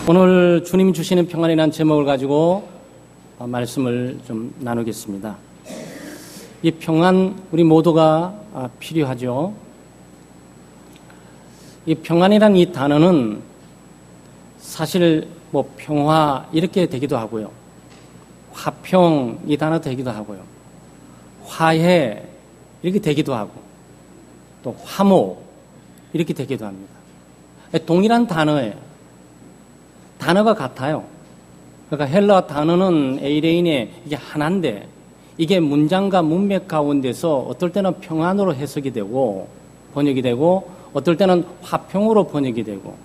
오늘 주님 주시는 평안이라는 제목을 가지고 말씀을 좀 나누겠습니다. 이 평안 우리 모두가 필요하죠. 이 평안이라는 이 단어는 사실 뭐 평화 이렇게 되기도 하고요. 화평 이 단어 되기도 하고요. 화해 이렇게 되기도 하고 또 화목 이렇게 되기도 합니다. 동일한 단어예요. 단어가 같아요. 그러니까 헬라 단어는 에이레인에 이게 하나인데 이게 문장과 문맥 가운데서 어떨 때는 평안으로 해석이 되고 번역이 되고 어떨 때는 화평으로 번역이 되고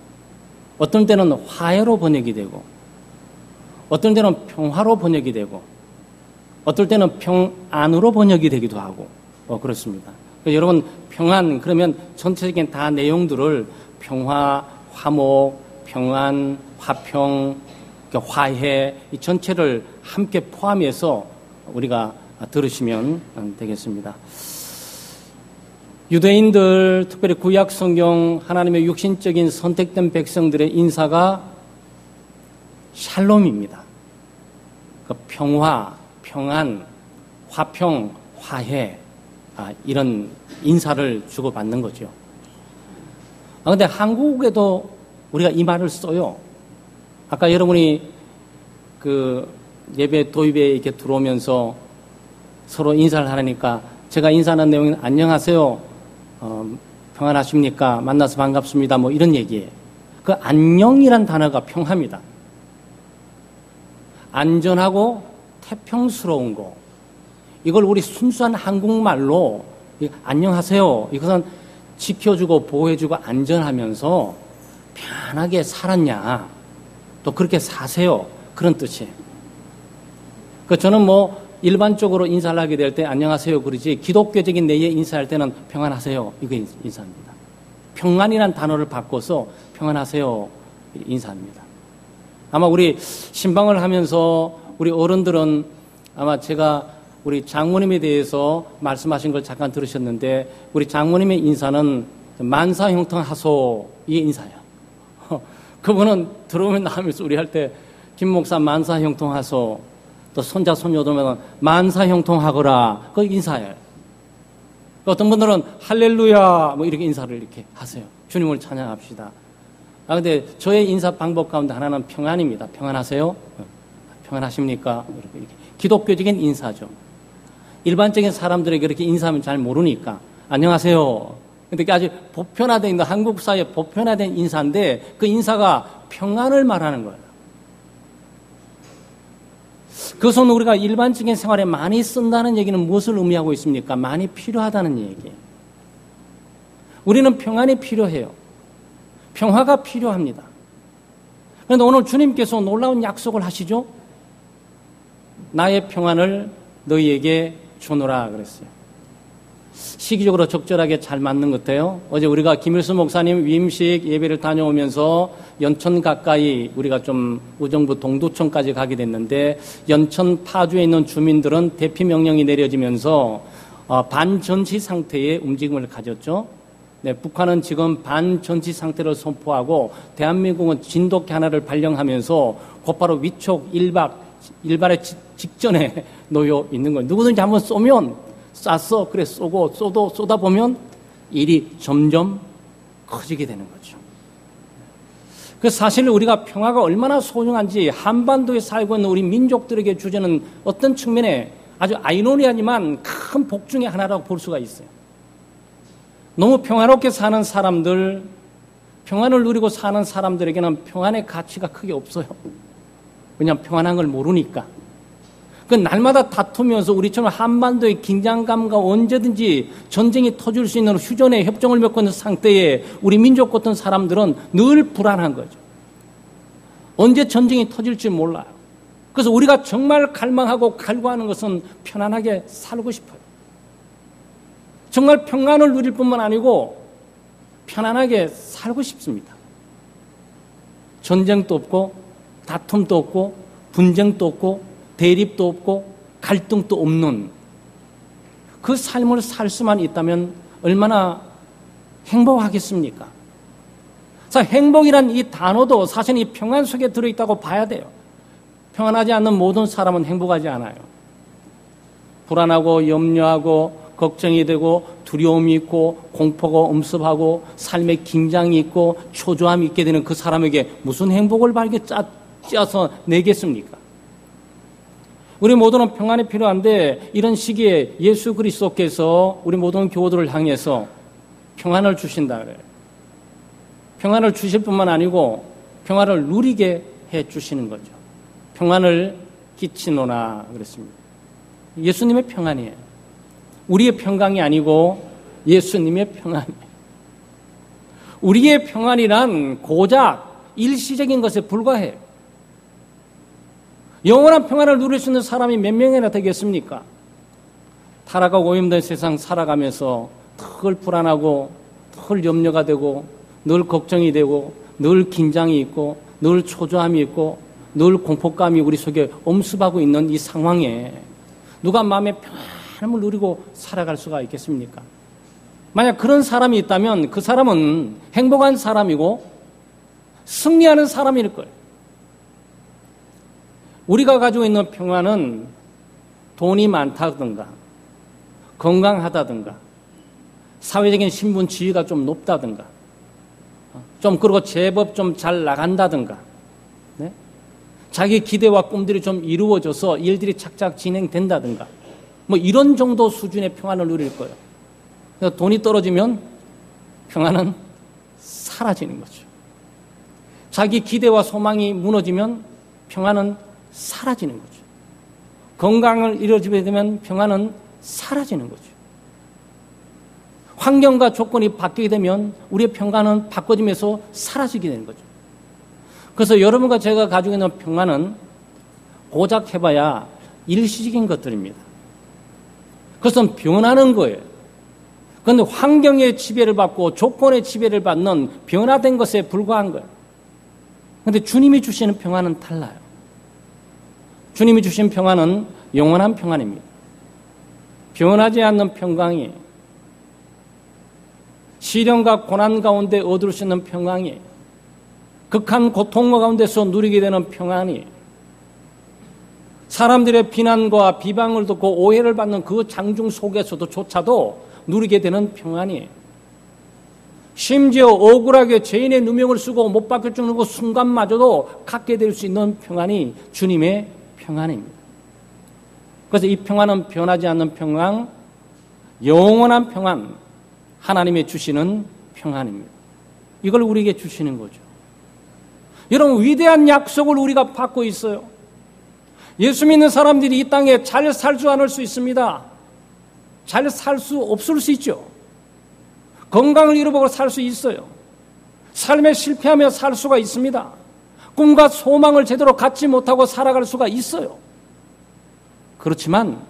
어떤 때는 화해로 번역이 되고 어떤 때는 평화로 번역이 되고 어떨 때는 평안으로 번역이 되기도 하고 그렇습니다. 그러니까 여러분 평안 그러면 전체적인 다 내용들을 평화, 화목, 평안, 화평, 화해 이 전체를 함께 포함해서 우리가 들으시면 되겠습니다. 유대인들 특별히 구약 성경 하나님의 육신적인 선택된 백성들의 인사가 샬롬입니다. 그 평화, 평안, 화평, 화해 이런 인사를 주고받는 거죠. 그런데 한국에도 우리가 이 말을 써요. 아까 여러분이 그 예배 도입에 이렇게 들어오면서 서로 인사를 하니까 제가 인사하는 내용은 안녕하세요. 평안하십니까? 만나서 반갑습니다. 뭐 이런 얘기예요. 그 안녕이란 단어가 평화입니다. 안전하고 태평스러운 거. 이걸 우리 순수한 한국말로 안녕하세요. 이것은 지켜주고 보호해주고 안전하면서 편하게 살았냐. 또 그렇게 사세요. 그런 뜻이에요. 저는 뭐 일반적으로 인사를 하게 될 때 안녕하세요 그러지 기독교적인 내에 인사할 때는 평안하세요. 이거 인사합니다. 평안이라는 단어를 바꿔서 평안하세요. 인사합니다. 아마 우리 신방을 하면서 우리 어른들은 아마 제가 우리 장모님에 대해서 말씀하신 걸 잠깐 들으셨는데 우리 장모님의 인사는 만사형통하소 이 인사예요. 그분은 들어오면 나오면서 우리 할 때 김 목사 만사형통하소 또 손자 손녀들면 만사형통하거라 그 인사예요. 어떤 분들은 할렐루야 뭐 이렇게 인사를 이렇게 하세요. 주님을 찬양합시다. 근데 저의 인사 방법 가운데 하나는 평안입니다. 평안하세요? 평안하십니까? 이렇게 기독교적인 인사죠. 일반적인 사람들에게 그렇게 인사하면 잘 모르니까 안녕하세요. 근데 아주 보편화되어 있는 한국 사회에 보편화된 인사인데 그 인사가 평안을 말하는 거예요. 그것은 우리가 일반적인 생활에 많이 쓴다는 얘기는 무엇을 의미하고 있습니까? 많이 필요하다는 얘기예요. 우리는 평안이 필요해요. 평화가 필요합니다. 그런데 오늘 주님께서 놀라운 약속을 하시죠? 나의 평안을 너희에게 주노라 그랬어요. 시기적으로 적절하게 잘 맞는 것 같아요. 어제 우리가 김일수 목사님 위임식 예배를 다녀오면서 연천 가까이 우리가 좀 의정부 동두천까지 가게 됐는데 연천 파주에 있는 주민들은 대피 명령이 내려지면서 반전시 상태의 움직임을 가졌죠. 네, 북한은 지금 반전시 상태를 선포하고 대한민국은 진돗개 하나를 발령하면서 곧바로 위촉 일발의 직전에 놓여 있는 거예요. 누구든지 한번 쏘면 쐈어. 그래 쏘고 쏘다 보면 일이 점점 커지게 되는 거죠. 그래서 사실 우리가 평화가 얼마나 소중한지 한반도에 살고 있는 우리 민족들에게 주제는 어떤 측면에 아주 아이러니하지만 큰 복 중의 하나라고 볼 수가 있어요. 너무 평화롭게 사는 사람들, 평안을 누리고 사는 사람들에게는 평안의 가치가 크게 없어요. 왜냐하면 평안한 걸 모르니까. 그 날마다 다투면서 우리처럼 한반도의 긴장감과 언제든지 전쟁이 터질 수 있는 휴전의 협정을 맺고 있는 상태에 우리 민족 같은 사람들은 늘 불안한 거죠. 언제 전쟁이 터질지 몰라요. 그래서 우리가 정말 갈망하고 갈구하는 것은 편안하게 살고 싶어요. 정말 평안을 누릴 뿐만 아니고 편안하게 살고 싶습니다. 전쟁도 없고 다툼도 없고 분쟁도 없고 대립도 없고 갈등도 없는 그 삶을 살 수만 있다면 얼마나 행복하겠습니까? 자, 행복이란 이 단어도 사실 이 평안 속에 들어있다고 봐야 돼요. 평안하지 않는 모든 사람은 행복하지 않아요. 불안하고 염려하고 걱정이 되고 두려움이 있고 공포가 엄습하고 삶에 긴장이 있고 초조함이 있게 되는 그 사람에게 무슨 행복을 짜서 내겠습니까? 우리 모두는 평안이 필요한데 이런 시기에 예수 그리스도께서 우리 모든 교우들을 향해서 평안을 주신다 그래요. 평안을 주실 뿐만 아니고 평안을 누리게 해 주시는 거죠. 평안을 끼치노라 그랬습니다. 예수님의 평안이에요. 우리의 평강이 아니고 예수님의 평안이에요. 우리의 평안이란 고작 일시적인 것에 불과해요. 영원한 평안을 누릴 수 있는 사람이 몇 명이나 되겠습니까? 타락하고 오염된 세상 살아가면서 늘 불안하고 늘 염려가 되고 늘 걱정이 되고 늘 긴장이 있고 늘 초조함이 있고 늘 공포감이 우리 속에 엄습하고 있는 이 상황에 누가 마음의 평안을 누리고 살아갈 수가 있겠습니까? 만약 그런 사람이 있다면 그 사람은 행복한 사람이고 승리하는 사람일 거예요. 우리가 가지고 있는 평안은 돈이 많다든가 건강하다든가 사회적인 신분 지위가 좀 높다든가 좀 그리고 제법 좀 잘 나간다든가 네? 자기 기대와 꿈들이 좀 이루어져서 일들이 착착 진행된다든가 뭐 이런 정도 수준의 평안을 누릴 거예요. 그래서 돈이 떨어지면 평안은 사라지는 거죠. 자기 기대와 소망이 무너지면 평안은 사라지는 거죠. 건강을 잃어지게 되면 평안은 사라지는 거죠. 환경과 조건이 바뀌게 되면 우리의 평안은 바꿔지면서 사라지게 되는 거죠. 그래서 여러분과 제가 가지고 있는 평안은 고작 해봐야 일시적인 것들입니다. 그것은 변하는 거예요. 그런데 환경의 지배를 받고 조건의 지배를 받는 변화된 것에 불과한 거예요. 그런데 주님이 주시는 평안은 달라요. 주님이 주신 평안은 영원한 평안입니다. 변하지 않는 평강이에요. 시련과 고난 가운데 얻을 수 있는 평강이에요. 극한 고통 가운데서 누리게 되는 평안이에요. 사람들의 비난과 비방을 듣고 오해를 받는 그 장중 속에서조차도 누리게 되는 평안이에요. 심지어 억울하게 죄인의 누명을 쓰고 못 박혀 죽는 그 순간마저도 갖게 될 수 있는 평안이 주님의 평안입니다. 그래서 이 평안은 변하지 않는 평안, 영원한 평안, 하나님의 주시는 평안입니다. 이걸 우리에게 주시는 거죠. 여러분, 위대한 약속을 우리가 받고 있어요. 예수 믿는 사람들이 이 땅에 잘 살 줄 않을 수 있습니다. 잘 살 수 없을 수 있죠. 건강을 잃어버리고 살 수 있어요. 삶에 실패하며 살 수가 있습니다. 꿈과 소망을 제대로 갖지 못하고 살아갈 수가 있어요. 그렇지만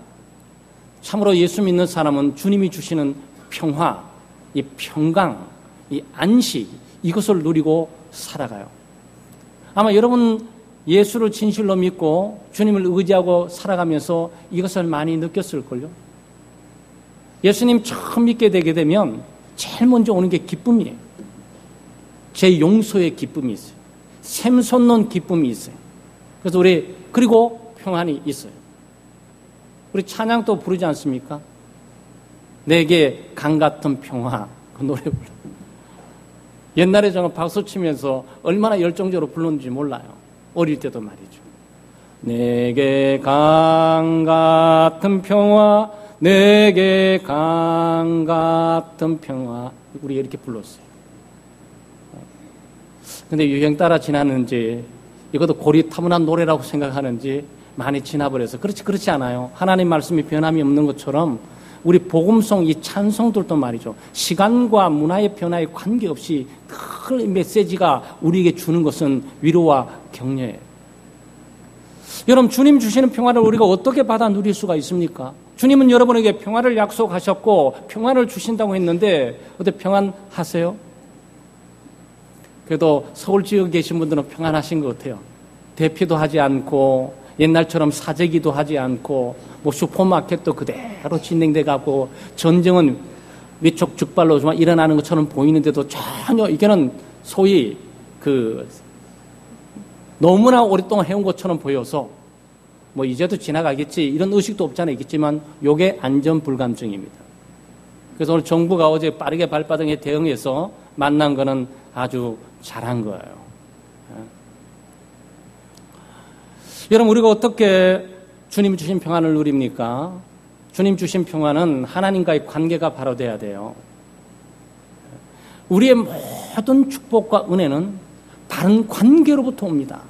참으로 예수 믿는 사람은 주님이 주시는 평화, 이 평강, 이 안식, 이것을 누리고 살아가요. 아마 여러분 예수를 진실로 믿고 주님을 의지하고 살아가면서 이것을 많이 느꼈을걸요. 예수님 처음 믿게 되게 되면 제일 먼저 오는 게 기쁨이에요. 제 용서의 기쁨이 있어요. 샘솟는 기쁨이 있어요. 그래서 그리고 평안이 있어요. 우리 찬양 또 부르지 않습니까? 내게 강 같은 평화, 그 노래 불러. 옛날에 저는 박수 치면서 얼마나 열정적으로 불렀는지 몰라요. 어릴 때도 말이죠. 내게 강 같은 평화, 내게 강 같은 평화. 우리 이렇게 불렀어요. 근데 유행 따라 지나는지 이것도 고리타분한 노래라고 생각하는지 많이 지나버려서 그렇지 않아요. 하나님 말씀이 변함이 없는 것처럼 우리 복음송 이 찬송들도 말이죠. 시간과 문화의 변화에 관계없이 늘 메시지가 우리에게 주는 것은 위로와 격려예요. 여러분, 주님 주시는 평화를 우리가 어떻게 받아 누릴 수가 있습니까? 주님은 여러분에게 평화를 약속하셨고 평안을 주신다고 했는데 어때 평안하세요? 그래도 서울 지역에 계신 분들은 평안하신 것 같아요. 대피도 하지 않고 옛날처럼 사재기도 하지 않고 뭐 슈퍼마켓도 그대로 진행돼 가고 전쟁은 위촉즉발로 일어나는 것처럼 보이는데도 전혀 이게는 소위 너무나 오랫동안 해온 것처럼 보여서 뭐 이제도 지나가겠지 이런 의식도 없지 않아 있겠지만 이게 안전불감증입니다. 그래서 오늘 정부가 어제 빠르게 발바닥에 대응해서 만난 거는 아주 잘한 거예요. 여러분, 우리가 어떻게 주님 주신 평안을 누립니까? 주님 주신 평안은 하나님과의 관계가 바로 돼야 돼요. 우리의 모든 축복과 은혜는 다른 관계로부터 옵니다.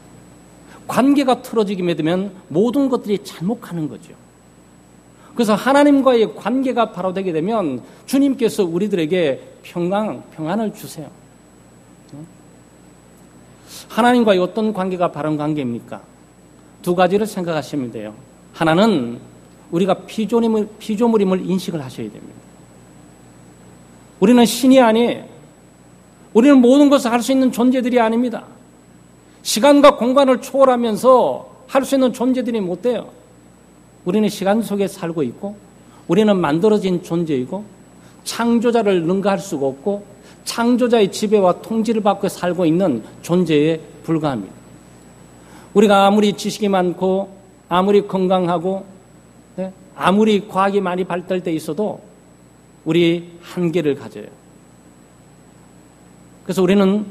관계가 틀어지게 되면 모든 것들이 잘못 가는 거죠. 그래서 하나님과의 관계가 바로 되게 되면 주님께서 우리들에게 평안을 주세요. 하나님과의 어떤 관계가 바른 관계입니까? 두 가지를 생각하시면 돼요. 하나는 우리가 피조물임을 인식을 하셔야 됩니다. 우리는 신이 아니에요. 우리는 모든 것을 할 수 있는 존재들이 아닙니다. 시간과 공간을 초월하면서 할 수 있는 존재들이 못 돼요. 우리는 시간 속에 살고 있고 우리는 만들어진 존재이고 창조자를 능가할 수가 없고 창조자의 지배와 통치를 받고 살고 있는 존재에 불과합니다. 우리가 아무리 지식이 많고 아무리 건강하고 아무리 과학이 많이 발달돼 있어도 우리 한계를 가져요. 그래서 우리는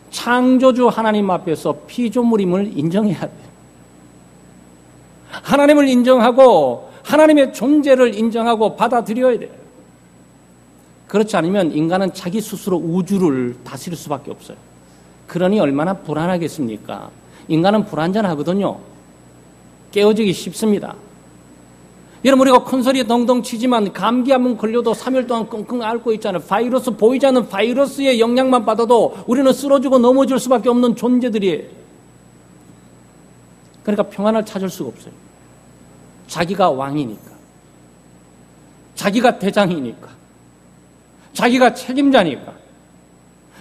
창조주 하나님 앞에서 피조물임을 인정해야 돼요. 하나님을 인정하고 하나님의 존재를 인정하고 받아들여야 돼요. 그렇지 않으면 인간은 자기 스스로 우주를 다스릴 수밖에 없어요. 그러니 얼마나 불안하겠습니까? 인간은 불안전하거든요. 깨어지기 쉽습니다. 여러분, 우리가 큰 소리 덩덩 치지만 감기 한번 걸려도 3일 동안 끙끙 앓고 있잖아요. 바이러스, 보이지 않는 바이러스의 영향만 받아도 우리는 쓰러지고 넘어질 수밖에 없는 존재들이에요. 그러니까 평안을 찾을 수가 없어요. 자기가 왕이니까, 자기가 대장이니까, 자기가 책임자니까,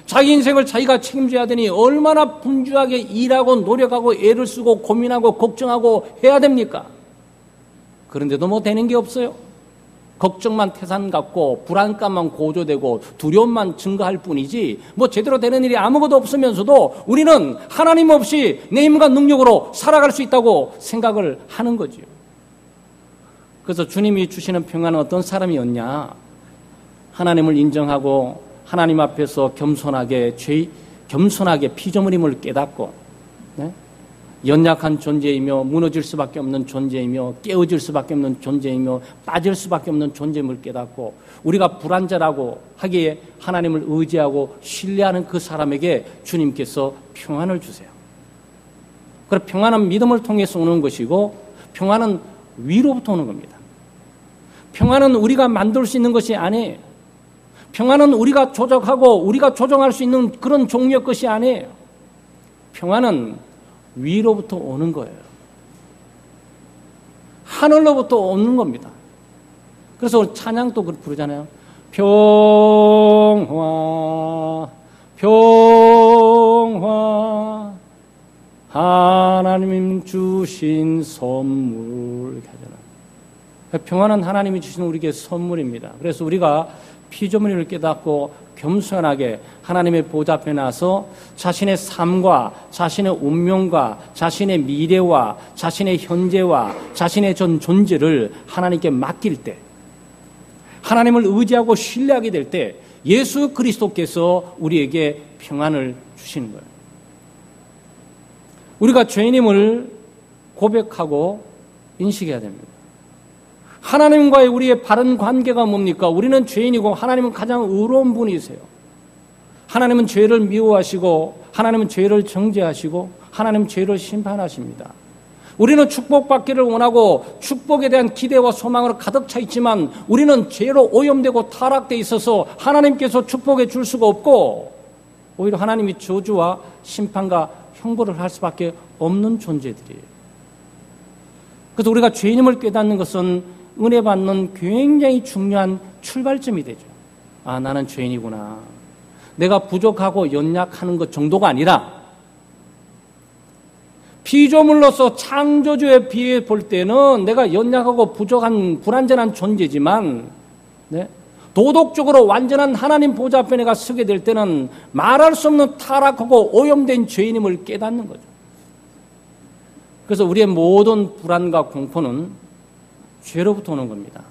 자기 인생을 자기가 책임져야 되니 얼마나 분주하게 일하고 노력하고 애를 쓰고 고민하고 걱정하고 해야 됩니까? 그런데도 뭐 되는 게 없어요. 걱정만 태산 같고 불안감만 고조되고 두려움만 증가할 뿐이지 뭐 제대로 되는 일이 아무것도 없으면서도 우리는 하나님 없이 내 힘과 능력으로 살아갈 수 있다고 생각을 하는 거죠. 그래서 주님이 주시는 평안은 어떤 사람이었냐? 하나님을 인정하고 하나님 앞에서 겸손하게 피조물임을 깨닫고 연약한 존재이며 무너질 수밖에 없는 존재이며 깨어질 수밖에 없는 존재이며 빠질 수밖에 없는 존재임을 깨닫고 우리가 불안전하고 하기에 하나님을 의지하고 신뢰하는 그 사람에게 주님께서 평안을 주세요. 그래서 평안은 믿음을 통해서 오는 것이고 평안은 위로부터 오는 겁니다. 평안은 우리가 만들 수 있는 것이 아니에요. 평안은 우리가 조작하고 우리가 조정할 수 있는 그런 종류의 것이 아니에요. 평안은 위로부터 오는 거예요. 하늘로부터 오는 겁니다. 그래서 찬양도 부르잖아요. 평화, 평화, 하나님 주신 선물. 이렇게 하잖아요. 평화는 하나님이 주신 우리에게 선물입니다. 그래서 우리가 피조물을 깨닫고 겸손하게 하나님의 보좌 앞에 나서 자신의 삶과 자신의 운명과 자신의 미래와 자신의 현재와 자신의 전 존재를 하나님께 맡길 때, 하나님을 의지하고 신뢰하게 될 때 예수 그리스도께서 우리에게 평안을 주시는 거예요. 우리가 죄인임을 고백하고 인식해야 됩니다. 하나님과의 우리의 바른 관계가 뭡니까? 우리는 죄인이고 하나님은 가장 의로운 분이세요. 하나님은 죄를 미워하시고 하나님은 죄를 정죄하시고 하나님은 죄를 심판하십니다. 우리는 축복받기를 원하고 축복에 대한 기대와 소망으로 가득 차 있지만 우리는 죄로 오염되고 타락되어 있어서 하나님께서 축복해 줄 수가 없고 오히려 하나님이 저주와 심판과 형벌을 할 수밖에 없는 존재들이에요. 그래서 우리가 죄인임을 깨닫는 것은 은혜 받는 굉장히 중요한 출발점이 되죠. 아, 나는 죄인이구나. 내가 부족하고 연약하는 것 정도가 아니라 피조물로서 창조주에 비해 볼 때는 내가 연약하고 부족한 불완전한 존재지만 도덕적으로 완전한 하나님 보좌 앞에 내가 서게 될 때는 말할 수 없는 타락하고 오염된 죄인임을 깨닫는 거죠. 그래서 우리의 모든 불안과 공포는 죄로부터 오는 겁니다.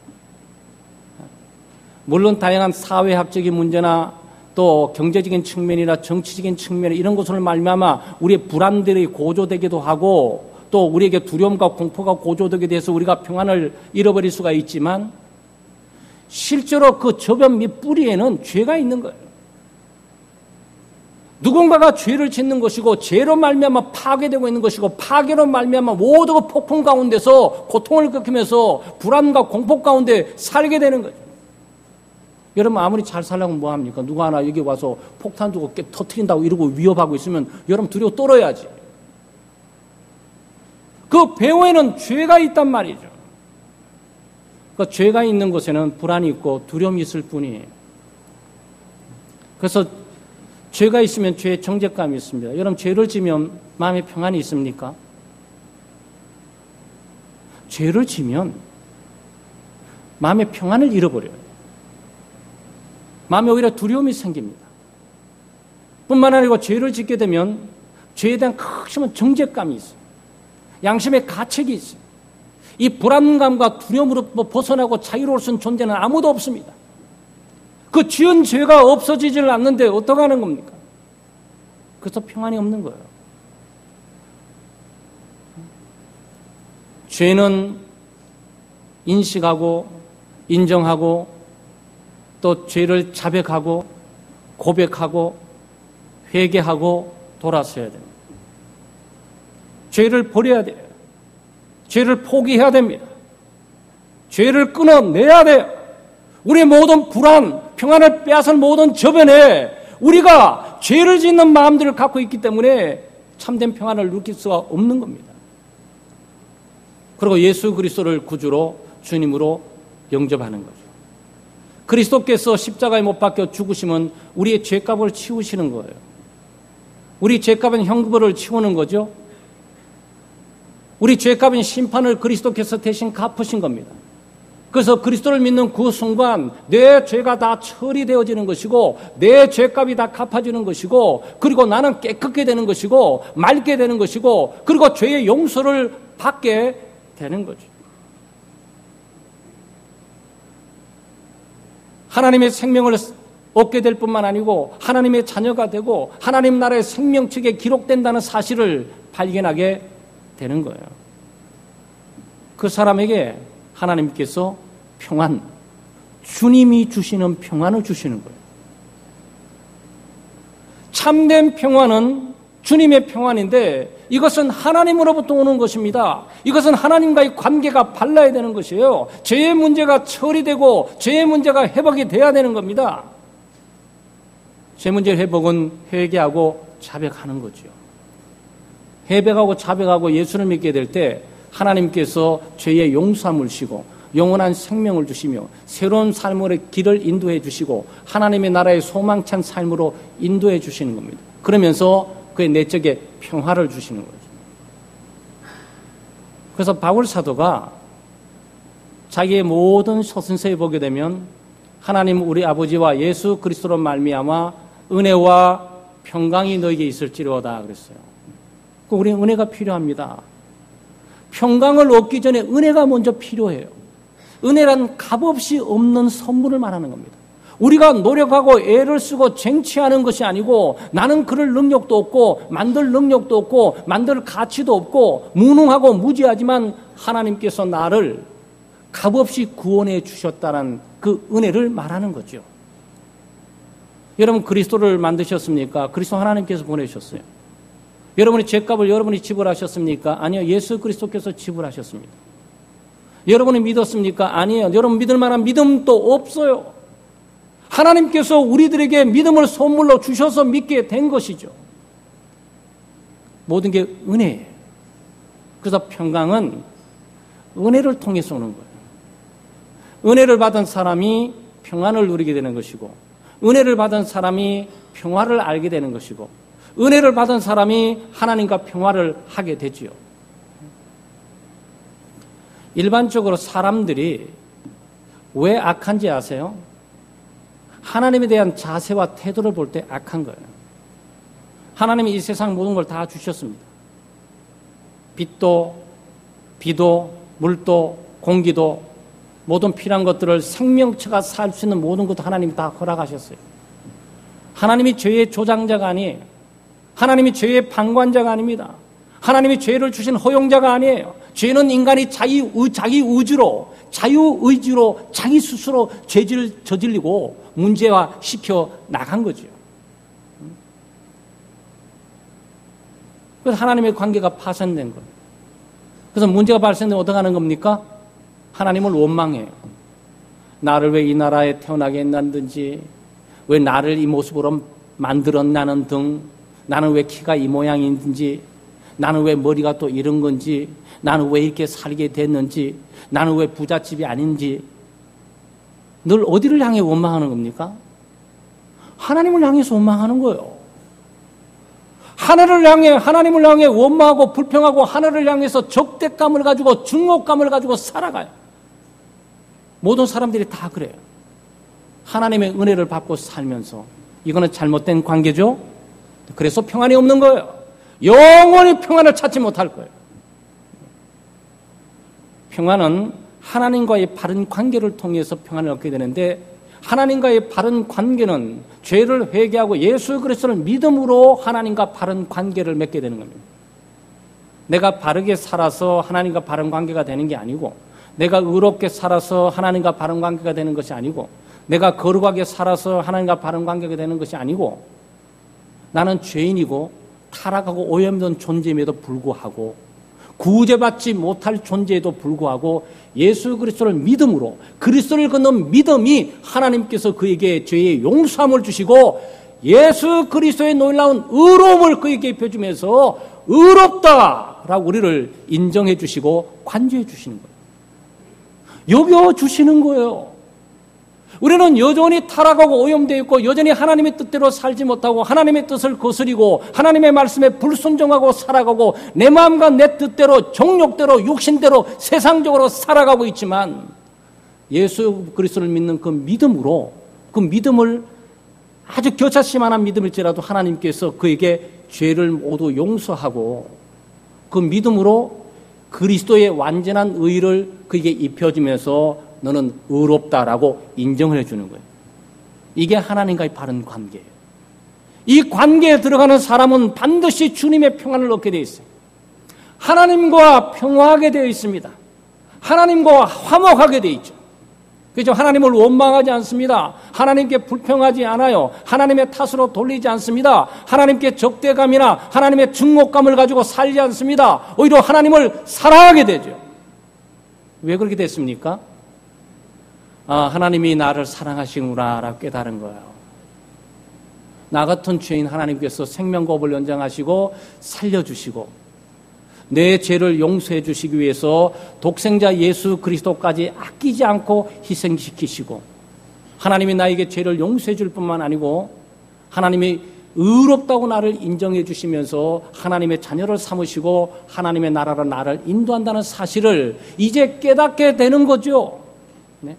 물론 다양한 사회학적인 문제나 또 경제적인 측면이나 정치적인 측면 이런 것을 말미암아 우리의 불안들이 고조되기도 하고 또 우리에게 두려움과 공포가 고조되게 돼서 우리가 평안을 잃어버릴 수가 있지만 실제로 그 저변 밑 뿌리에는 죄가 있는 거예요. 누군가가 죄를 짓는 것이고 죄로 말미암아 파괴되고 있는 것이고 파괴로 말미암아 모두가 폭풍 가운데서 고통을 겪으면서 불안과 공포 가운데 살게 되는 거죠. 여러분 아무리 잘 살려면 뭐합니까? 누가 하나 여기 와서 폭탄 두고 터뜨린다고 이러고 위협하고 있으면 여러분 두려워 떨어야지. 그 배후에는 죄가 있단 말이죠. 그 죄가 있는 곳에는 불안이 있고 두려움이 있을 뿐이에요. 그래서 죄가 있으면 죄의 정죄감이 있습니다. 여러분 죄를 지면 마음에 평안이 있습니까? 죄를 지면 마음의 평안을 잃어버려요. 마음에 오히려 두려움이 생깁니다. 뿐만 아니고 죄를 짓게 되면 죄에 대한 크심한 정죄감이 있어요. 양심의 가책이 있어요. 이 불안감과 두려움으로 벗어나고 자유로울 수 있는 존재는 아무도 없습니다. 그 지은 죄가 없어지질 않는데 어떻게 하는 겁니까? 그래서 평안이 없는 거예요. 죄는 인식하고 인정하고 또 죄를 자백하고 고백하고 회개하고 돌아서야 됩니다. 죄를 버려야 돼요. 죄를 포기해야 됩니다. 죄를 끊어내야 돼요. 우리의 모든 불안, 평안을 빼앗은 모든 저변에 우리가 죄를 짓는 마음들을 갖고 있기 때문에 참된 평안을 느낄 수가 없는 겁니다. 그리고 예수 그리스도를 구주로 주님으로 영접하는 거죠. 그리스도께서 십자가에 못 박혀 죽으시면 우리의 죄값을 치우시는 거예요. 우리 죄값은 형벌을 치우는 거죠. 우리 죄값은 심판을 그리스도께서 대신 갚으신 겁니다. 그래서 그리스도를 믿는 그 순간 내 죄가 다 처리되어지는 것이고 내 죄값이 다 갚아지는 것이고 그리고 나는 깨끗게 되는 것이고 맑게 되는 것이고 그리고 죄의 용서를 받게 되는 거죠. 하나님의 생명을 얻게 될 뿐만 아니고 하나님의 자녀가 되고 하나님 나라의 생명책에 기록된다는 사실을 발견하게 되는 거예요. 그 사람에게 하나님께서 평안, 주님이 주시는 평안을 주시는 거예요. 참된 평안은 주님의 평안인데 이것은 하나님으로부터 오는 것입니다. 이것은 하나님과의 관계가 발라야 되는 것이에요. 죄의 문제가 처리되고 죄의 문제가 회복이 돼야 되는 겁니다. 죄 문제 회복은 회개하고 자백하는 거죠. 회백하고 자백하고 예수를 믿게 될 때 하나님께서 죄의 용서함을 주시고 영원한 생명을 주시며 새로운 삶의 길을 인도해 주시고 하나님의 나라의 소망찬 삶으로 인도해 주시는 겁니다. 그러면서 그의 내적에 평화를 주시는 거죠. 그래서 바울 사도가 자기의 모든 서신서에 보게 되면 하나님 우리 아버지와 예수 그리스도로 말미암아 은혜와 평강이 너에게 있을지로다 그랬어요. 우리는 은혜가 필요합니다. 평강을 얻기 전에 은혜가 먼저 필요해요. 은혜란 값없이 없는 선물을 말하는 겁니다. 우리가 노력하고 애를 쓰고 쟁취하는 것이 아니고 나는 그럴 능력도 없고 만들 능력도 없고 만들 가치도 없고 무능하고 무지하지만 하나님께서 나를 값없이 구원해 주셨다는 그 은혜를 말하는 거죠. 여러분 그리스도를 만드셨습니까? 그리스도 하나님께서 보내셨어요. 여러분의 죄값을 여러분이 지불하셨습니까? 아니요. 예수 그리스도께서 지불하셨습니다. 여러분이 믿었습니까? 아니에요. 여러분 믿을 만한 믿음도 없어요. 하나님께서 우리들에게 믿음을 선물로 주셔서 믿게 된 것이죠. 모든 게 은혜예요. 그래서 평강은 은혜를 통해서 오는 거예요. 은혜를 받은 사람이 평안을 누리게 되는 것이고 은혜를 받은 사람이 평화를 알게 되는 것이고 은혜를 받은 사람이 하나님과 평화를 하게 되지요. 일반적으로 사람들이 왜 악한지 아세요? 하나님에 대한 자세와 태도를 볼 때 악한 거예요. 하나님이 이 세상 모든 걸 다 주셨습니다. 빛도, 비도, 물도, 공기도, 모든 필요한 것들을 생명체가 살 수 있는 모든 것도 하나님이 다 허락하셨어요. 하나님이 죄의 조장자가 아니에요. 하나님이 죄의 방관자가 아닙니다. 하나님이 죄를 주신 허용자가 아니에요. 죄는 인간이 자기 의지로, 자유의지로 자기 스스로 죄를 저질리고 문제화시켜 나간 거죠. 그래서 하나님의 관계가 파손된 거예요. 그래서 문제가 발생되면 어떻게 하는 겁니까? 하나님을 원망해요. 나를 왜 이 나라에 태어나게 했는지, 왜 나를 이 모습으로 만들었나는 등, 나는 왜 키가 이 모양인지, 나는 왜 머리가 또 이런 건지, 나는 왜 이렇게 살게 됐는지, 나는 왜 부잣집이 아닌지, 늘 어디를 향해 원망하는 겁니까? 하나님을 향해서 원망하는 거예요. 하나님을 향해 원망하고 불평하고 하늘을 향해서 적대감을 가지고 증오감을 가지고 살아가요. 모든 사람들이 다 그래요. 하나님의 은혜를 받고 살면서 이거는 잘못된 관계죠. 그래서 평안이 없는 거예요. 영원히 평안을 찾지 못할 거예요. 평안은 하나님과의 바른 관계를 통해서 평안을 얻게 되는데, 하나님과의 바른 관계는 죄를 회개하고 예수 그리스도를 믿음으로 하나님과 바른 관계를 맺게 되는 겁니다. 내가 바르게 살아서 하나님과 바른 관계가 되는 게 아니고, 내가 의롭게 살아서 하나님과 바른 관계가 되는 것이 아니고, 내가 거룩하게 살아서 하나님과 바른 관계가 되는 것이 아니고, 나는 죄인이고 타락하고 오염된 존재임에도 불구하고, 구제받지 못할 존재에도 불구하고 예수 그리스도를 믿음으로, 그리스도를 걷는 믿음이 하나님께서 그에게 죄의 용서함을 주시고 예수 그리스도의 놀라운 의로움을 그에게 입혀주면서 의롭다라고 우리를 인정해 주시고 관주해 주시는 거예요. 여겨주시는 거예요. 우리는 여전히 타락하고 오염되어 있고 여전히 하나님의 뜻대로 살지 못하고 하나님의 뜻을 거스리고 하나님의 말씀에 불순종하고 살아가고 내 마음과 내 뜻대로 정욕대로 육신대로 세상적으로 살아가고 있지만, 예수 그리스도를 믿는 그 믿음으로, 그 믿음을 아주 겨차시만한 믿음일지라도 하나님께서 그에게 죄를 모두 용서하고 그 믿음으로 그리스도의 완전한 의를 그에게 입혀주면서 너는 의롭다라고 인정을 해주는 거예요. 이게 하나님과의 바른 관계예요. 이 관계에 들어가는 사람은 반드시 주님의 평안을 얻게 되어 있어요. 하나님과 평화하게 되어 있습니다. 하나님과 화목하게 되어 있죠. 그렇죠? 하나님을 원망하지 않습니다. 하나님께 불평하지 않아요. 하나님의 탓으로 돌리지 않습니다. 하나님께 적대감이나 하나님의 증오감을 가지고 살지 않습니다. 오히려 하나님을 사랑하게 되죠. 왜 그렇게 됐습니까? 하나님이 나를 사랑하시구나라고 깨달은 거예요. 나 같은 죄인 하나님께서 생명법을 연장하시고 살려주시고 내 죄를 용서해 주시기 위해서 독생자 예수 그리스도까지 아끼지 않고 희생시키시고, 하나님이 나에게 죄를 용서해 줄 뿐만 아니고 하나님이 의롭다고 나를 인정해 주시면서 하나님의 자녀를 삼으시고 하나님의 나라로 나를 인도한다는 사실을 이제 깨닫게 되는 거죠. 네?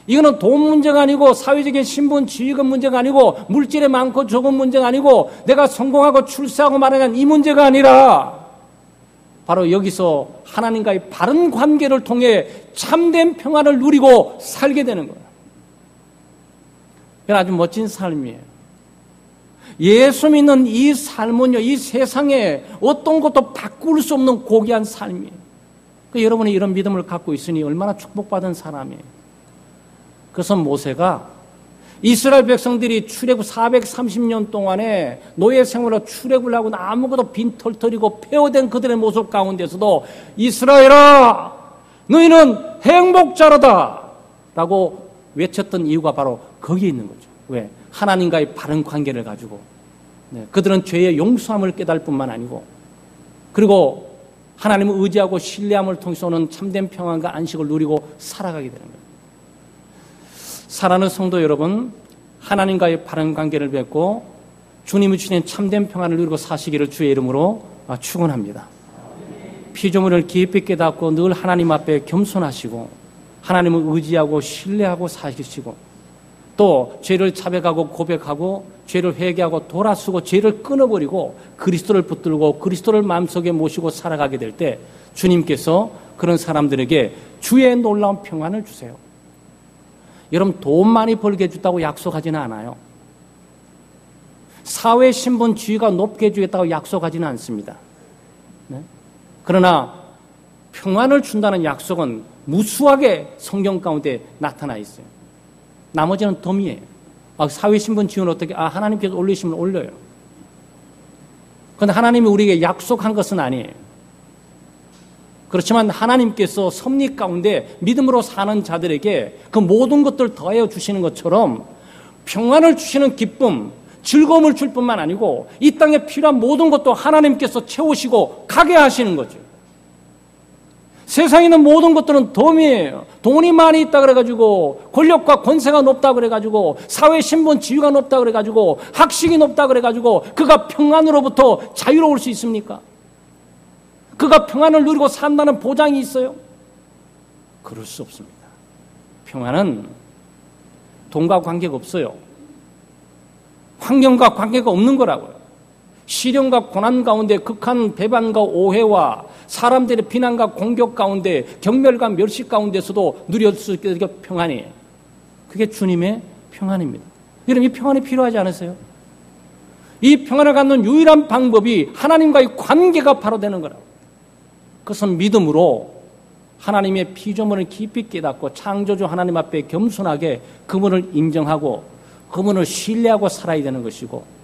이거는 돈 문제가 아니고 사회적인 신분 지위급 문제가 아니고 물질이 많고 적은 문제가 아니고 내가 성공하고 출세하고 말하는 이 문제가 아니라 바로 여기서 하나님과의 바른 관계를 통해 참된 평안을 누리고 살게 되는 거예요. 이건 아주 멋진 삶이에요. 예수 믿는 이 삶은요, 이 세상에 어떤 것도 바꿀 수 없는 고귀한 삶이에요. 여러분이 이런 믿음을 갖고 있으니 얼마나 축복받은 사람이에요. 그래서 모세가 이스라엘 백성들이 출애굽 430년 동안에 노예 생활로 출애굽을 하고 아무것도 빈털터리고 폐허된 그들의 모습 가운데서도 이스라엘아 너희는 행복자라다 라고 외쳤던 이유가 바로 거기에 있는 거죠. 왜? 하나님과의 바른 관계를 가지고 그들은 죄의 용서함을 깨달을 뿐만 아니고 그리고 하나님을 의지하고 신뢰함을 통해서 오는 참된 평안과 안식을 누리고 살아가게 되는 거예요. 사랑하는 성도 여러분, 하나님과의 바른 관계를 맺고 주님이 주신 참된 평안을 누리고 사시기를 주의 이름으로 축원합니다. 피조물을 깊이 깨닫고 늘 하나님 앞에 겸손하시고 하나님을 의지하고 신뢰하고 사시고 또 죄를 자백하고 고백하고 죄를 회개하고 돌아서고 죄를 끊어버리고 그리스도를 붙들고 그리스도를 마음속에 모시고 살아가게 될 때 주님께서 그런 사람들에게 주의 놀라운 평안을 주세요. 여러분, 돈 많이 벌게 해준다고 약속하지는 않아요. 사회 신분 지위가 높게 해주겠다고 약속하지는 않습니다. 네? 그러나 평안을 준다는 약속은 무수하게 성경 가운데 나타나 있어요. 나머지는 덤이에요. 사회 신분 지위는 어떻게? 하나님께서 올리시면 올려요. 그런데 하나님이 우리에게 약속한 것은 아니에요. 그렇지만 하나님께서 섭리 가운데 믿음으로 사는 자들에게 그 모든 것들을 더하여 주시는 것처럼 평안을 주시는 기쁨, 즐거움을 줄 뿐만 아니고 이 땅에 필요한 모든 것도 하나님께서 채우시고 가게 하시는 거죠. 세상에 있는 모든 것들은 덤이에요. 돈이 많이 있다 그래가지고, 권력과 권세가 높다 그래가지고, 사회 신분 지위가 높다 그래가지고, 학식이 높다 그래가지고 그가 평안으로부터 자유로울 수 있습니까? 그가 평안을 누리고 산다는 보장이 있어요? 그럴 수 없습니다. 평안은 돈과 관계가 없어요. 환경과 관계가 없는 거라고요. 시련과 고난 가운데 극한 배반과 오해와 사람들의 비난과 공격 가운데 경멸과 멸시 가운데서도 누릴 수 있게 평안이에요. 그게 주님의 평안입니다. 여러분, 이 평안이 필요하지 않으세요? 이 평안을 갖는 유일한 방법이 하나님과의 관계가 바로 되는 거라고. 그것은 믿음으로 하나님의 피조물을 깊이 깨닫고 창조주 하나님 앞에 겸손하게 그분을 인정하고 그분을 신뢰하고 살아야 되는 것이고,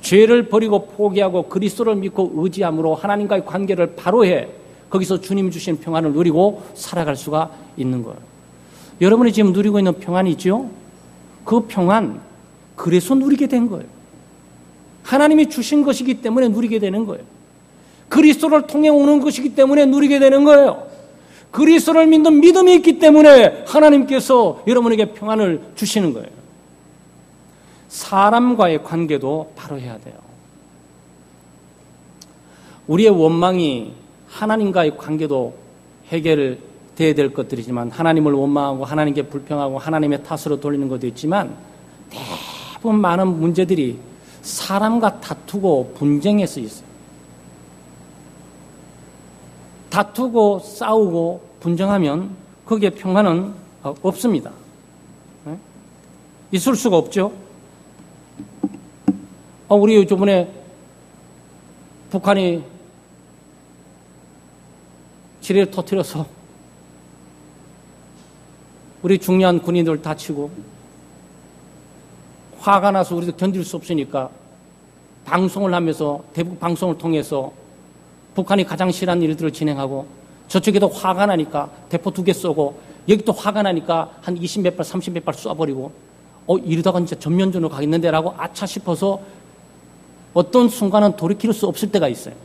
죄를 버리고 포기하고 그리스도를 믿고 의지함으로 하나님과의 관계를 바로 해 거기서 주님이 주신 평안을 누리고 살아갈 수가 있는 거예요. 여러분이 지금 누리고 있는 평안이 있죠? 그 평안, 그래서 누리게 된 거예요. 하나님이 주신 것이기 때문에 누리게 되는 거예요. 그리스도를 통해 오는 것이기 때문에 누리게 되는 거예요. 그리스도를 믿는 믿음이 있기 때문에 하나님께서 여러분에게 평안을 주시는 거예요. 사람과의 관계도 바로 해야 돼요. 우리의 원망이 하나님과의 관계도 해결돼야 될 것들이지만, 하나님을 원망하고 하나님께 불평하고 하나님의 탓으로 돌리는 것도 있지만, 대부분 많은 문제들이 사람과 다투고 분쟁해서 있어요. 다투고 싸우고 분쟁하면 거기에 평안은 없습니다. 있을 수가 없죠. 우리 저번에 북한이 지뢰를 터뜨려서 우리 중요한 군인들 다치고 화가 나서 우리도 견딜 수 없으니까 방송을 하면서, 대북 방송을 통해서 북한이 가장 싫어하는 일들을 진행하고, 저쪽에도 화가 나니까 대포 2개 쏘고, 여기 또 화가 나니까 한 20몇 발, 30몇 발 쏴버리고, 이러다가 진짜 전면전으로 가겠는데라고 아차 싶어서 어떤 순간은 돌이킬 수 없을 때가 있어요.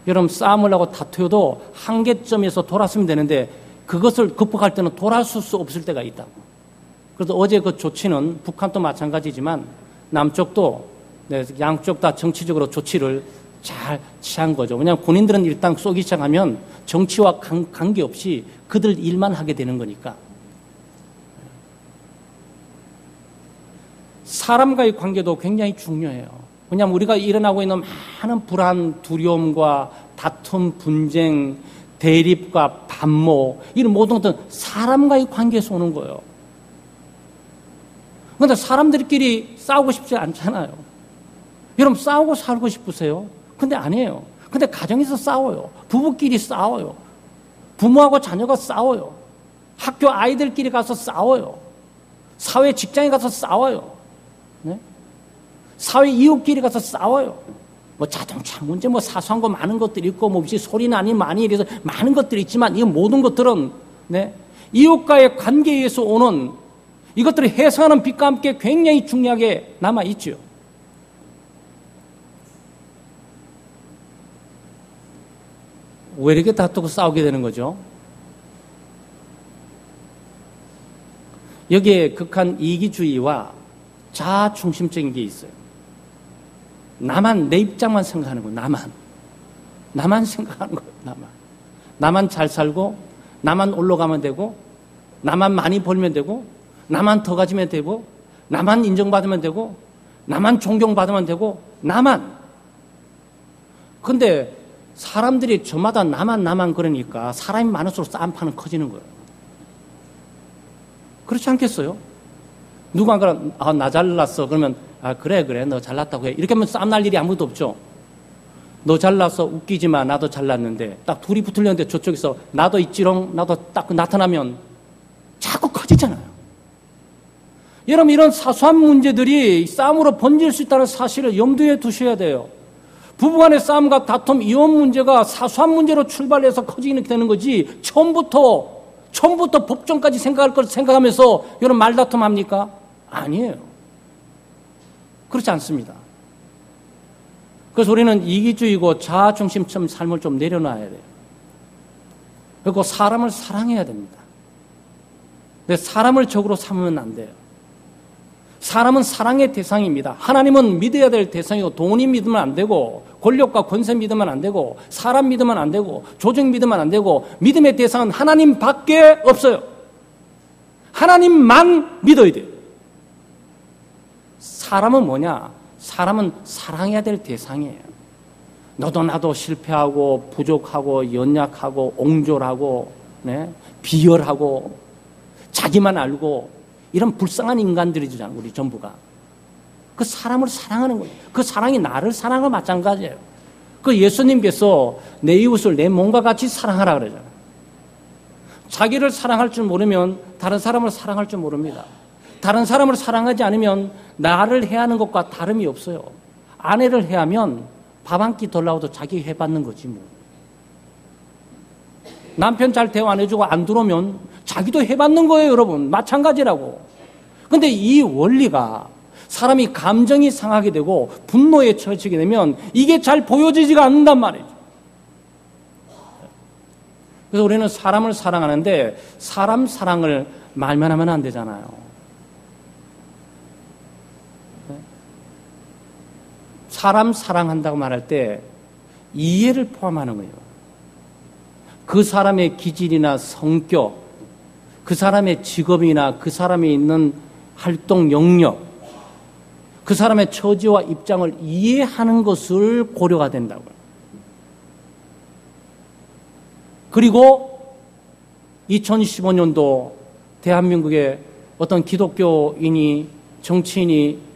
여러분, 싸움을 하고 다투어도 한계점에서 돌아서면 되는데 그것을 극복할 때는 돌아설 수 없을 때가 있다고. 그래서 어제 그 조치는 북한도 마찬가지지만 남쪽도, 양쪽 다 정치적으로 조치를 잘 취한 거죠. 왜냐하면 군인들은 일단 쏘기 시작하면 정치와 관계없이 그들 일만 하게 되는 거니까. 사람과의 관계도 굉장히 중요해요. 왜냐하면 우리가 일어나고 있는 많은 불안, 두려움과 다툼, 분쟁, 대립과 반모, 이런 모든 것들은 사람과의 관계에서 오는 거예요. 그런데 사람들끼리 싸우고 싶지 않잖아요. 여러분, 싸우고 살고 싶으세요? 근데 아니에요. 근데 가정에서 싸워요. 부부끼리 싸워요. 부모하고 자녀가 싸워요. 학교 아이들끼리 가서 싸워요. 사회 직장에 가서 싸워요. 네? 사회 이웃끼리 가서 싸워요. 자동차 문제, 사소한 거 많은 것들이 있고, 소리는 아닌 많이 이래서 많은 것들이 있지만, 이 모든 것들은, 이웃과의 관계에 의해서 오는 이것들을 해석하는 빛과 함께 굉장히 중요하게 남아있죠. 왜 이렇게 다투고 싸우게 되는 거죠? 여기에 극한 이기주의와 자아중심적인 게 있어요. 내 입장만 생각하는 거예요. 나만 생각하는 거예요. 나만 잘 살고, 나만 올라가면 되고, 나만 많이 벌면 되고, 나만 더 가지면 되고, 나만 인정받으면 되고, 나만 존경받으면 되고, 나만. 근데 사람들이 저마다 나만 그러니까 사람이 많을수록 싸움판은 커지는 거예요. 그렇지 않겠어요? 누군가 나 잘났어. 그러면 그래 너 잘났다고 해. 이렇게 하면 싸움 날 일이 아무도 없죠. 너 잘났어. 웃기지 마. 나도 잘났는데. 딱 둘이 붙으려는데 저쪽에서 나도 있지롱. 나도 딱 나타나면 자꾸 커지잖아요. 여러분, 이런 사소한 문제들이 싸움으로 번질 수 있다는 사실을 염두에 두셔야 돼요. 부부간의 싸움과 다툼, 이혼 문제가 사소한 문제로 출발해서 커지게 되는 거지, 처음부터 법정까지 생각할 걸 생각하면서 여러분 말다툼 합니까? 아니에요. 그렇지 않습니다. 그래서 우리는 이기주의고 자아중심처럼 삶을 좀 내려놔야 돼요. 그리고 사람을 사랑해야 됩니다. 근데 사람을 적으로 삼으면 안 돼요. 사람은 사랑의 대상입니다. 하나님은 믿어야 될 대상이고, 돈이 믿으면 안 되고, 권력과 권세 믿으면 안 되고, 사람 믿으면 안 되고, 조직 믿으면 안 되고, 믿음의 대상은 하나님밖에 없어요. 하나님만 믿어야 돼요. 사람은 뭐냐? 사람은 사랑해야 될 대상이에요. 너도 나도 실패하고 부족하고 연약하고 옹졸하고, 네? 비열하고 자기만 알고 이런 불쌍한 인간들이잖아요. 우리 전부가. 그 사람을 사랑하는 거예요. 그 사랑이 나를 사랑하는 거 마찬가지예요. 그 예수님께서 내 이웃을 내 몸과 같이 사랑하라 그러잖아요. 자기를 사랑할 줄 모르면 다른 사람을 사랑할 줄 모릅니다. 다른 사람을 사랑하지 않으면 나를 해하는 것과 다름이 없어요. 아내를 해하면 밥 한 끼 덜 나와도 자기 해받는 거지 뭐. 남편 잘 대화 안 해주고 안 들어오면 자기도 해받는 거예요, 여러분. 마찬가지라고. 근데 이 원리가 사람이 감정이 상하게 되고 분노에 처해지게 되면 이게 잘 보여지지가 않는단 말이죠. 그래서 우리는 사람을 사랑하는데 사람 사랑을 말만 하면 안 되잖아요. 사람 사랑한다고 말할 때 이해를 포함하는 거예요. 그 사람의 기질이나 성격, 그 사람의 직업이나 그 사람이 있는 활동 영역, 그 사람의 처지와 입장을 이해하는 것을 고려가 된다고요. 그리고 2015년도 대한민국의 어떤 기독교인이, 정치인이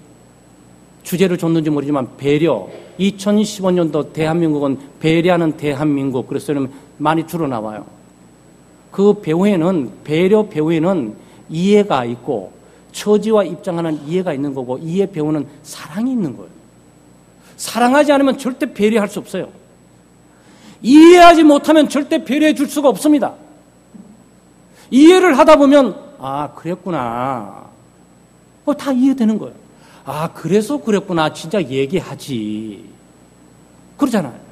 주제를 줬는지 모르지만 배려, 2015년도 대한민국은 배려하는 대한민국, 그래서 많이 줄어 나와요. 그 배후에는, 배려 배후에는 이해가 있고 처지와 입장하는 이해가 있는 거고, 이해 배후는 사랑이 있는 거예요. 사랑하지 않으면 절대 배려할 수 없어요. 이해하지 못하면 절대 배려해 줄 수가 없습니다. 이해를 하다 보면 그랬구나. 다 이해되는 거예요. 그래서 그랬구나. 진짜 얘기하지. 그러잖아요.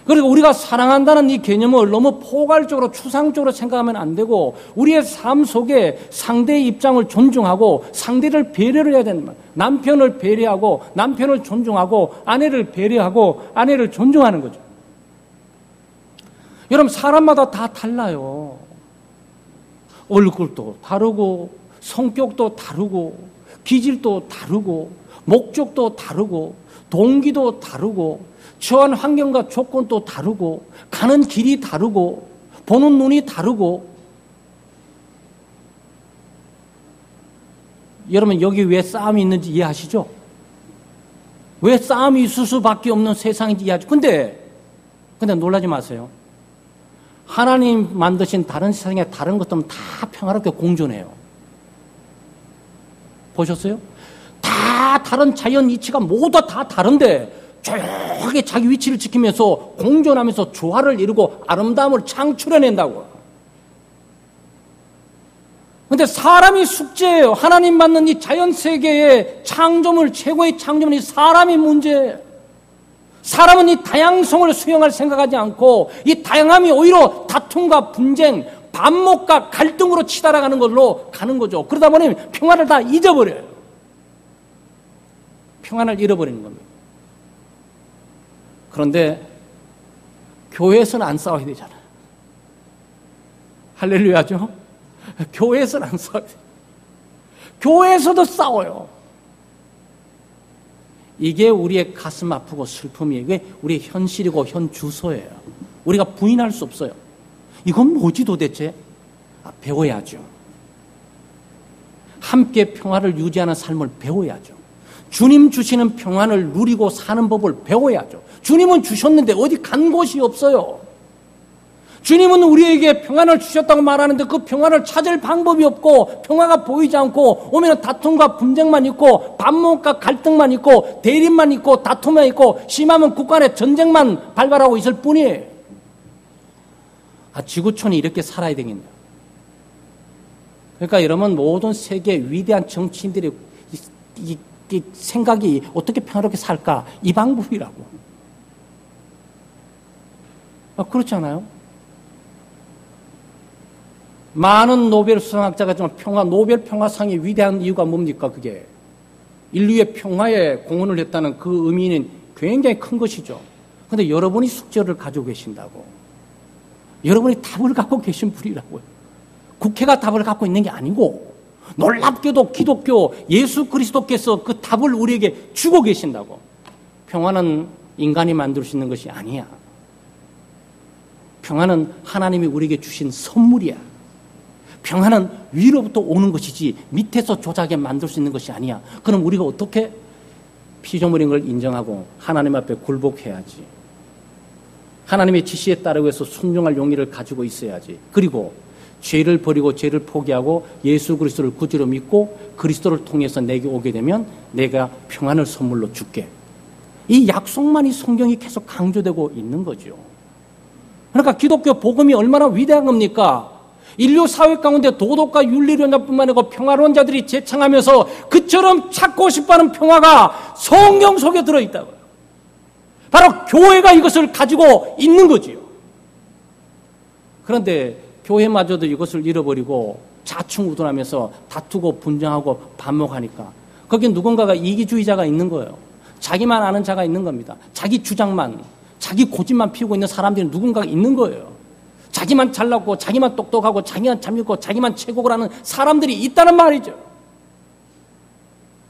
그리고 우리가 사랑한다는 이 개념을 너무 포괄적으로 추상적으로 생각하면 안 되고, 우리의 삶 속에 상대의 입장을 존중하고 상대를 배려를 해야 되는 거예요. 남편을 배려하고 남편을 존중하고 아내를 배려하고 아내를 존중하는 거죠. 여러분, 사람마다 다 달라요. 얼굴도 다르고 성격도 다르고 기질도 다르고 목적도 다르고 동기도 다르고 처한 환경과 조건도 다르고 가는 길이 다르고 보는 눈이 다르고. 여러분, 여기 왜 싸움이 있는지 이해하시죠? 왜 싸움이 있을 수밖에 없는 세상인지 이해하죠? 근데 놀라지 마세요. 하나님 만드신 다른 세상에 다른 것들은 다 평화롭게 공존해요. 보셨어요? 다 다른 자연 이치가 모두 다 다른데 조용하게 자기 위치를 지키면서 공존하면서 조화를 이루고 아름다움을 창출해낸다고. 그런데 사람이 숙제예요. 하나님 만든 이 자연 세계의 창조물, 최고의 창조물이 사람이 문제예요. 사람은 이 다양성을 수용할 생각하지 않고 이 다양함이 오히려 다툼과 분쟁, 반목과 갈등으로 치달아가는 걸로 가는 거죠. 그러다 보니 평화를 다 잊어버려요. 평안을 잃어버리는 겁니다. 그런데 교회에서는 안 싸워야 되잖아요. 할렐루야죠? 교회에서는 안 싸워야 돼요. 교회에서도 싸워요. 이게 우리의 가슴 아프고 슬픔이에요. 이게 우리의 현실이고 현주소예요. 우리가 부인할 수 없어요. 이건 뭐지 도대체? 배워야죠. 함께 평화를 유지하는 삶을 배워야죠. 주님 주시는 평안을 누리고 사는 법을 배워야죠. 주님은 주셨는데 어디 간 곳이 없어요. 주님은 우리에게 평안을 주셨다고 말하는데 그 평안을 찾을 방법이 없고 평화가 보이지 않고 오면 다툼과 분쟁만 있고 반목과 갈등만 있고 대립만 있고 다툼만 있고 심하면 국가 내 전쟁만 발발하고 있을 뿐이에요. 지구촌이 이렇게 살아야 되겠냐. 그러니까 여러분 모든 세계 위대한 정치인들의 이 생각이 어떻게 평화롭게 살까? 이 방법이라고. 그렇지 않아요? 많은 노벨 수상학자가 정말 노벨 평화상이 위대한 이유가 뭡니까? 그게 인류의 평화에 공헌을 했다는 그 의미는 굉장히 큰 것이죠. 그런데 여러분이 숙제를 가지고 계신다고. 여러분이 답을 갖고 계신 분이라고요. 국회가 답을 갖고 있는 게 아니고 놀랍게도 기독교 예수 그리스도께서 그 답을 우리에게 주고 계신다고. 평화는 인간이 만들 수 있는 것이 아니야. 평화는 하나님이 우리에게 주신 선물이야. 평화는 위로부터 오는 것이지 밑에서 조작에 만들 수 있는 것이 아니야. 그럼 우리가 어떻게 피조물인 걸 인정하고 하나님 앞에 굴복해야지. 하나님의 지시에 따르기 위해서 순종할 용의를 가지고 있어야지. 그리고 죄를 버리고 죄를 포기하고 예수 그리스도를 구주로 믿고 그리스도를 통해서 내게 오게 되면 내가 평안을 선물로 줄게. 이 약속만이 성경이 계속 강조되고 있는 거죠. 그러니까 기독교 복음이 얼마나 위대한 겁니까? 인류 사회 가운데 도덕과 윤리론자뿐만 아니고 평화론자들이 제창하면서 그처럼 찾고 싶어하는 평화가 성경 속에 들어있다고요. 바로 교회가 이것을 가지고 있는 거지요. 그런데 교회마저도 이것을 잃어버리고 자충우돌하면서 다투고 분쟁하고 반목하니까 거기에 누군가가 이기주의자가 있는 거예요. 자기만 아는 자가 있는 겁니다. 자기 주장만, 자기 고집만 피우고 있는 사람들이 누군가가 있는 거예요. 자기만 잘났고 자기만 똑똑하고 자기만 참있고 자기만 최고라는 사람들이 있다는 말이죠.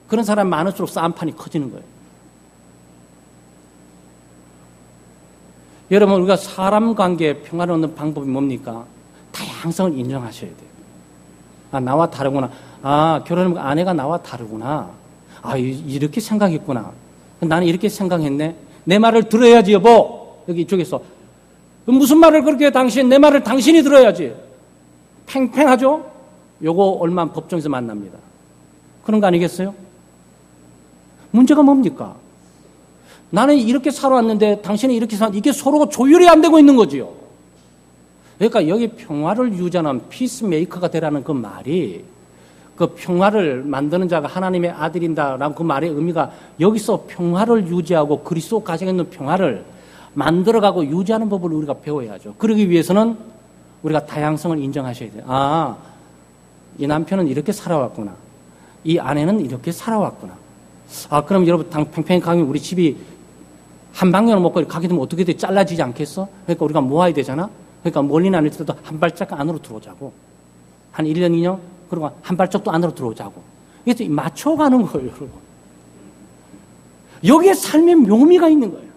그런 사람 많을수록 싸움판이 커지는 거예요. 여러분 우리가 사람 관계에 평화를 얻는 방법이 뭡니까? 다양성을 인정하셔야 돼요. 나와 다르구나. 결혼하면 아내가 나와 다르구나. 이렇게 생각했구나. 나는 이렇게 생각했네. 내 말을 들어야지 여보. 여기 이쪽에서 무슨 말을 그렇게 해 당신? 내 말을 당신이 들어야지. 팽팽하죠? 요거 얼마 법정에서 만납니다. 그런 거 아니겠어요? 문제가 뭡니까? 나는 이렇게 살아왔는데 당신은 이렇게 살았는데 이게 서로가 조율이 안 되고 있는 거지요. 그러니까 여기 평화를 유지하는 피스메이커가 되라는 그 말이 그 평화를 만드는 자가 하나님의 아들인다라는 그 말의 의미가 여기서 평화를 유지하고 그리스도 가정에 있는 평화를 만들어가고 유지하는 법을 우리가 배워야죠. 그러기 위해서는 우리가 다양성을 인정하셔야 돼요. 이 남편은 이렇게 살아왔구나. 이 아내는 이렇게 살아왔구나. 그럼 여러분 팽팽히 가면 우리 집이 한 방향으로 먹고 가게 되면 어떻게 돼? 잘라지지 않겠어? 그러니까 우리가 모아야 되잖아. 그러니까 멀리는 아닐 때도 한 발짝 안으로 들어오자고. 한 1년, 2년, 그리고 한 발짝도 안으로 들어오자고. 이게 맞춰가는 거예요, 여러분. 여기에 삶의 묘미가 있는 거예요.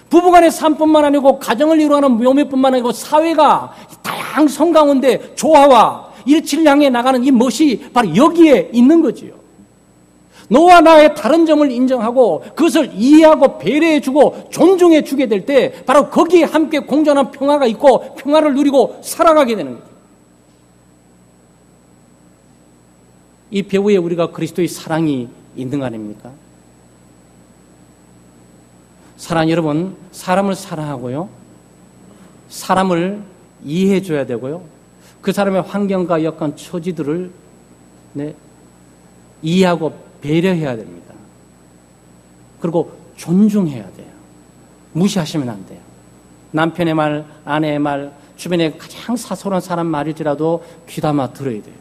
부부간의 삶뿐만 아니고 가정을 이루어가는 묘미뿐만 아니고 사회가 다양성 가운데 조화와 일치를 향해 나가는 이 멋이 바로 여기에 있는 거지요. 너와 나의 다른 점을 인정하고 그것을 이해하고 배려해주고 존중해주게 될 때 바로 거기에 함께 공존한 평화가 있고 평화를 누리고 살아가게 되는 거죠. 이 배후에 우리가 그리스도의 사랑이 있는 거 아닙니까? 사랑 여러분, 사람을 사랑하고요. 사람을 이해해줘야 되고요. 그 사람의 환경과 여건 처지들을 이해하고 배려해야 됩니다. 그리고 존중해야 돼요. 무시하시면 안 돼요. 남편의 말, 아내의 말, 주변에 가장 사소한 사람 말일지라도 귀담아 들어야 돼요.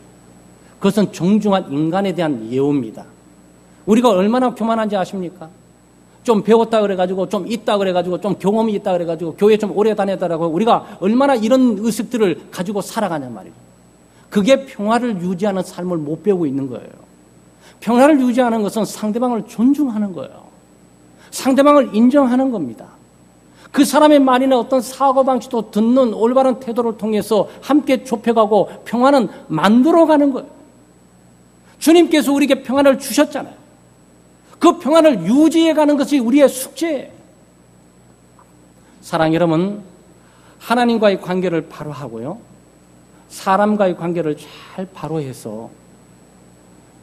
그것은 정중한 인간에 대한 예우입니다. 우리가 얼마나 교만한지 아십니까? 좀 배웠다 그래가지고, 좀 있다 그래가지고, 좀 경험이 있다 그래가지고, 교회 좀 오래 다녔다라고 우리가 얼마나 이런 의식들을 가지고 살아가냔 말이에요. 그게 평화를 유지하는 삶을 못 배우고 있는 거예요. 평화를 유지하는 것은 상대방을 존중하는 거예요. 상대방을 인정하는 겁니다. 그 사람의 말이나 어떤 사고방식도 듣는 올바른 태도를 통해서 함께 좁혀가고 평화는 만들어가는 거예요. 주님께서 우리에게 평안을 주셨잖아요. 그 평안을 유지해가는 것이 우리의 숙제예요. 사랑 여러분, 하나님과의 관계를 바로 하고요, 사람과의 관계를 잘 바로 해서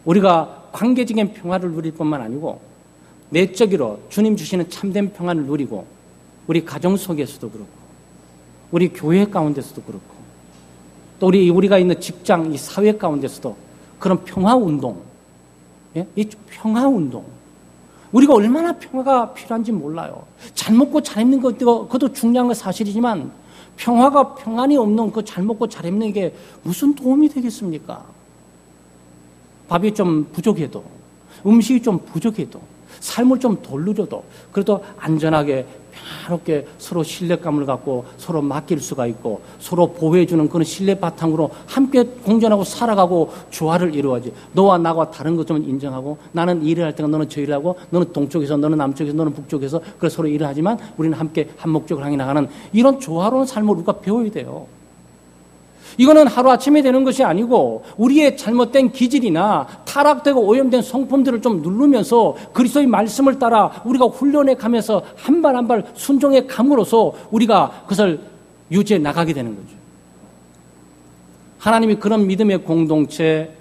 우리가 관계적인 평화를 누릴 뿐만 아니고 내적으로 주님 주시는 참된 평안을 누리고 우리 가정 속에서도 그렇고 우리 교회 가운데서도 그렇고 또 우리가 있는 직장, 이 사회 가운데서도 그런 평화운동, 이 평화운동, 우리가 얼마나 평화가 필요한지 몰라요. 잘 먹고 잘 입는 그것도 중요한 건 사실이지만 평안이 없는 그 잘 먹고 잘 입는 게 무슨 도움이 되겠습니까? 밥이 좀 부족해도, 음식이 좀 부족해도, 삶을 좀 덜 누려도 그래도 안전하게 평화롭게 서로 신뢰감을 갖고 서로 맡길 수가 있고 서로 보호해주는 그런 신뢰 바탕으로 함께 공존하고 살아가고 조화를 이루어야지. 너와 나와 다른 것 좀 인정하고 나는 일을 할 때가 너는 저 일을 하고 너는 동쪽에서 너는 남쪽에서 너는 북쪽에서 그래서 서로 일을 하지만 우리는 함께 한 목적을 향해 나가는 이런 조화로운 삶을 우리가 배워야 돼요. 이거는 하루아침에 되는 것이 아니고 우리의 잘못된 기질이나 타락되고 오염된 성품들을 좀 누르면서 그리스도의 말씀을 따라 우리가 훈련해 가면서 한 발 한 발 순종해 감으로써 우리가 그것을 유지해 나가게 되는 거죠. 하나님이 그런 믿음의 공동체,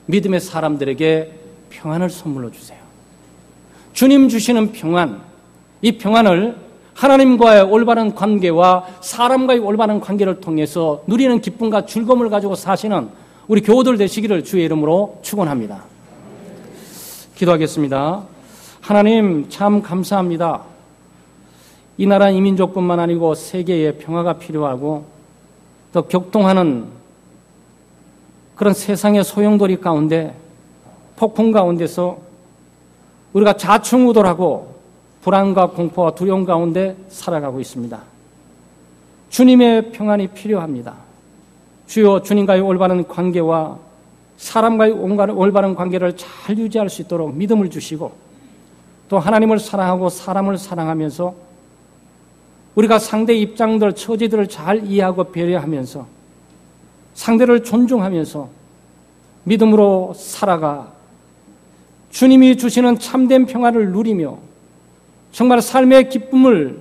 믿음의 사람들에게 평안을 선물로 주세요. 주님 주시는 평안, 이 평안을 하나님과의 올바른 관계와 사람과의 올바른 관계를 통해서 누리는 기쁨과 즐거움을 가지고 사시는 우리 교우들 되시기를 주의 이름으로 축원합니다. 기도하겠습니다. 하나님 참 감사합니다. 이 나라 이민족뿐만 아니고 세계에 평화가 필요하고 또 격동하는 그런 세상의 소용돌이 가운데 폭풍 가운데서 우리가 좌충우돌하고 불안과 공포와 두려움 가운데 살아가고 있습니다. 주님의 평안이 필요합니다. 주여, 주님과의 올바른 관계와 사람과의 올바른 관계를 잘 유지할 수 있도록 믿음을 주시고 또 하나님을 사랑하고 사람을 사랑하면서 우리가 상대 입장들, 처지들을 잘 이해하고 배려하면서 상대를 존중하면서 믿음으로 살아가 주님이 주시는 참된 평안을 누리며 정말 삶의 기쁨을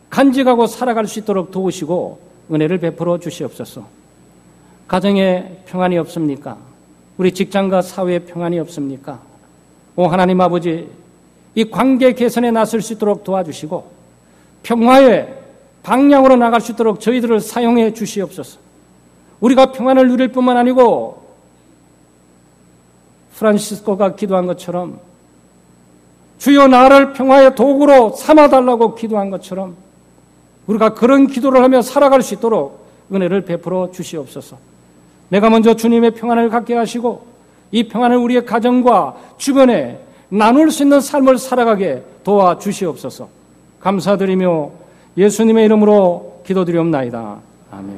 간직하고 살아갈 수 있도록 도우시고 은혜를 베풀어 주시옵소서. 가정에 평안이 없습니까? 우리 직장과 사회에 평안이 없습니까? 오 하나님 아버지, 이 관계 개선에 나설 수 있도록 도와주시고 평화의 방향으로 나갈 수 있도록 저희들을 사용해 주시옵소서. 우리가 평안을 누릴 뿐만 아니고 프란시스코가 기도한 것처럼 주여 나를 평화의 도구로 삼아달라고 기도한 것처럼 우리가 그런 기도를 하며 살아갈 수 있도록 은혜를 베풀어 주시옵소서. 내가 먼저 주님의 평안을 갖게 하시고 이 평안을 우리의 가정과 주변에 나눌 수 있는 삶을 살아가게 도와주시옵소서. 감사드리며 예수님의 이름으로 기도드리옵나이다. 아멘.